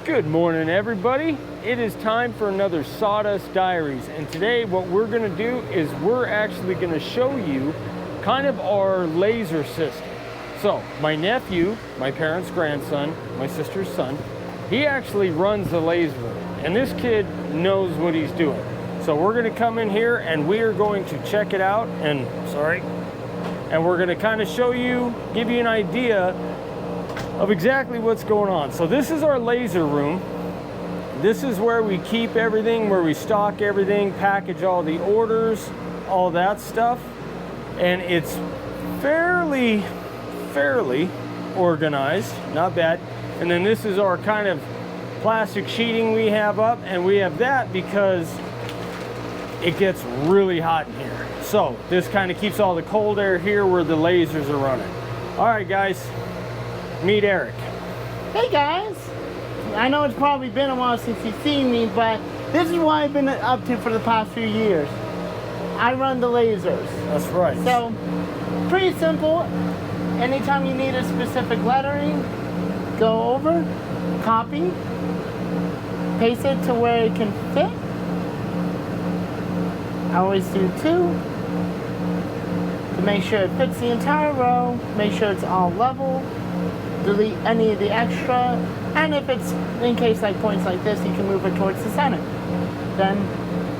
Good morning, everybody. It is time for another Sawdust Diaries, and today what we're going to do is we're actually going to show you kind of our laser system. So my nephew, my parents' grandson, my sister's son, he actually runs the laser room, and this kid knows what he's doing. So we're going to come in here and we are going to check it out, and we're going to kind of show you, give you an idea of exactly what's going on. So this is our laser room. This is where we keep everything, where we stock everything, package all the orders, all that stuff. And it's fairly organized, not bad. And then this is our kind of plastic sheeting we have up, and we have that because it gets really hot in here. So this kind of keeps all the cold air here where the lasers are running. All right, guys. Meet Eric. Hey guys, I know it's probably been a while since you've seen me, but this is what I've been up to for the past few years. I run the lasers. That's right. So, pretty simple. Anytime you need a specific lettering, go over, copy, paste it to where it can fit. I always do 2 to make sure it fits the entire row, make sure it's all level. Delete any of the extra, and if it's in case like points like this, you can move it towards the center. Then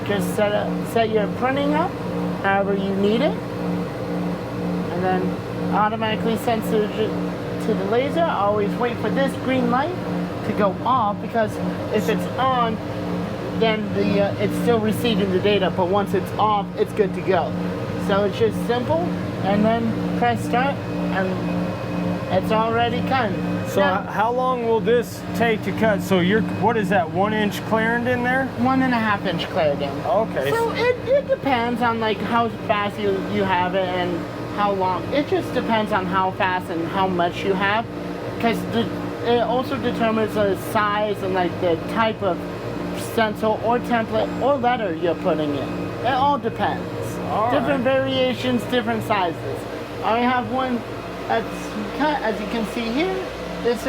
just set your printing up however you need it, and then automatically sensor to the laser. I always wait for this green light to go off, because if it's on, then it's still receiving the data, but once it's off, it's good to go. So it's just simple, and then press start, and it's already cut. So now, how long will this take to cut? So what is that, 1 inch Clarendon there? 1.5 inch Clarendon. Okay. So it depends on like how fast you have it and how long. It just depends on how fast and how much you have, because it also determines the size and like the type of stencil or template or letter you're putting in. It all depends. Different variations, different sizes. I have one that's cut, as you can see here. These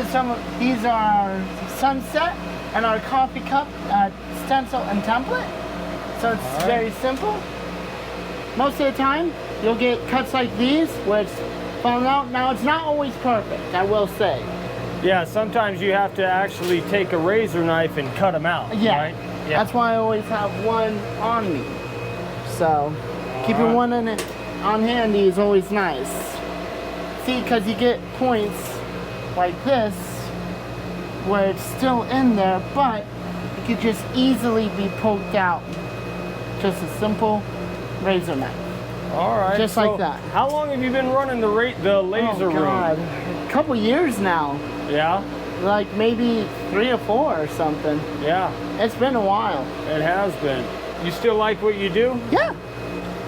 are our sunset and our coffee cup stencil and template. So it's very simple. Most of the time, you'll get cuts like these where it's falling out. Now, it's not always perfect, I will say. Yeah, sometimes you have to actually take a razor knife and cut them out, right? Yeah. That's why I always have one on me. So, keeping one on handy is always nice. See, because you get points like this where it's still in there, but it could just easily be poked out. Just a simple razor knife. All right. Just like that. How long have you been running the laser room? A couple years now. Yeah? Like maybe 3 or 4 or something. Yeah. It's been a while. It has been. You still like what you do? Yeah.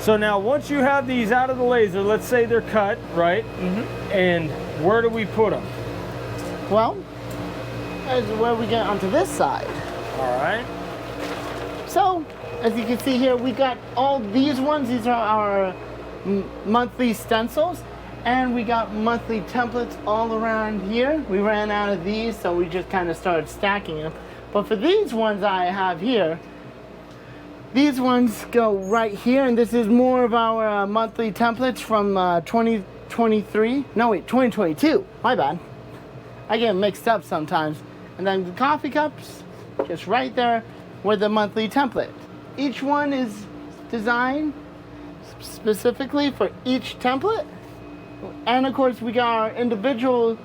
So now once you have these out of the laser, let's say they're cut, right? Mm-hmm. And where do we put them? Well, that's where we get onto this side. All right. So, as you can see here, we got all these ones. These are our monthly stencils. And we got monthly templates all around here. We ran out of these, so we just kind of started stacking them. But for these ones I have here, these ones go right here, and this is more of our monthly templates from 2022. My bad. I get mixed up sometimes. And then the coffee cups, just right there with the monthly template. Each one is designed specifically for each template. And of course, we got our individual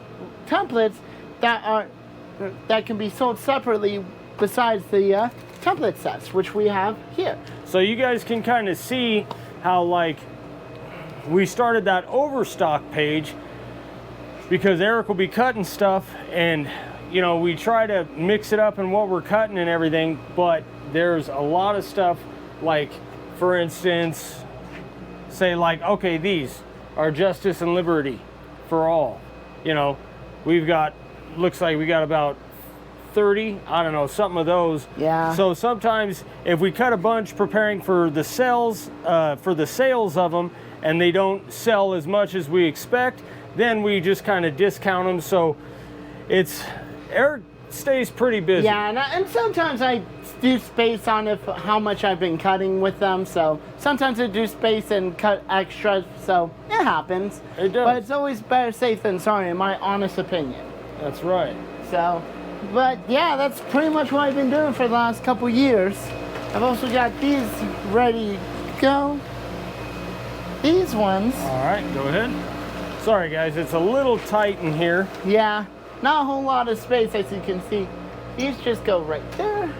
templates that can be sold separately besides the template sets, which we have here. So you guys can kind of see how like we started that overstock page because Eric will be cutting stuff, and you know, we try to mix it up in what we're cutting and everything, but there's a lot of stuff, like for instance, say like, okay, these are justice and liberty for all. You know, we've got, looks like we got about 30, I don't know, something of those. Yeah. So sometimes if we cut a bunch preparing for the sales of them, and they don't sell as much as we expect, then we just kind of discount them. So it's, Eric stays pretty busy. Yeah, and sometimes I do space on how much I've been cutting with them. So sometimes I do space and cut extra. So it happens. It does. But it's always better safe than sorry, in my honest opinion. That's right. So, but yeah, that's pretty much what I've been doing for the last couple years. I've also got these ready to go. These ones. All right, go ahead. Sorry guys, it's a little tight in here. Yeah, not a whole lot of space as you can see. These just go right there,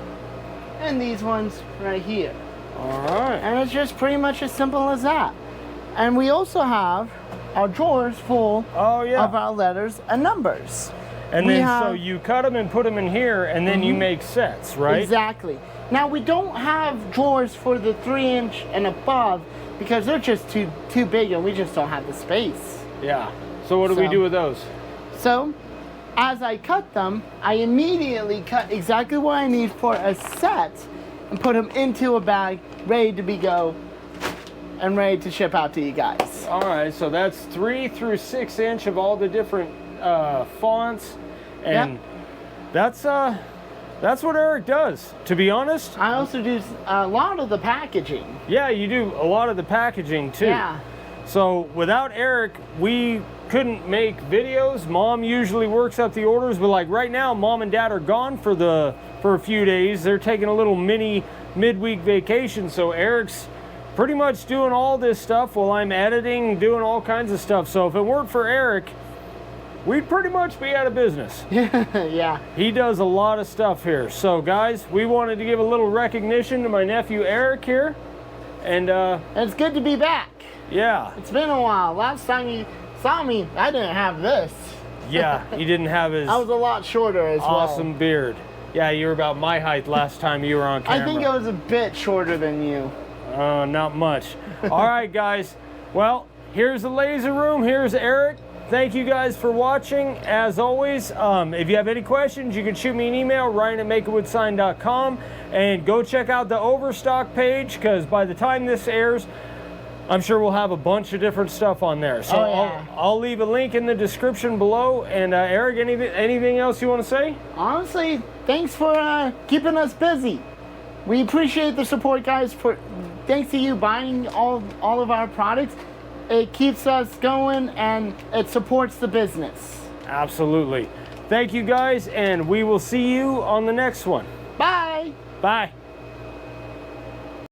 and these ones right here. All right. And it's just pretty much as simple as that. And we also have our drawers full of our letters and numbers. And so you cut them and put them in here, and then you make sets, right? Exactly. Now we don't have drawers for the 3-inch and above because they're just too big and we just don't have the space. Yeah. So what do we do with those? So, as I cut them, I immediately cut exactly what I need for a set and put them into a bag, ready to go and ready to ship out to you guys. All right, so that's 3 through 6 inch of all the different fonts, and that's what Eric does. To be honest, I also do a lot of the packaging. Yeah, you do a lot of the packaging too. Yeah. So without Eric, we couldn't make videos. Mom usually works up the orders, but like right now, Mom and Dad are gone for a few days. They're taking a little mini midweek vacation, so Eric's pretty much doing all this stuff while I'm editing, doing all kinds of stuff. So if it weren't for Eric, we'd pretty much be out of business. Yeah. He does a lot of stuff here. So guys, we wanted to give a little recognition to my nephew Eric here, and it's good to be back. Yeah. It's been a while. Last time you saw me, I didn't have this. Yeah, he didn't have his I was a lot shorter as awesome well. beard. Yeah, you were about my height last time you were on camera. I think I was a bit shorter than you. Not much. All right, guys. Well, here's the laser room. Here's Eric. Thank you guys for watching. As always, if you have any questions, you can shoot me an email, ryan@makeitwithsign.com, and go check out the Overstock page, because by the time this airs, I'm sure we'll have a bunch of different stuff on there. So I'll leave a link in the description below. And Eric, anything else you want to say? Honestly, thanks for keeping us busy. We appreciate the support, guys. Thanks to you buying all of our products. It keeps us going and it supports the business. Absolutely. Thank you guys, and we will see you on the next one. Bye. Bye.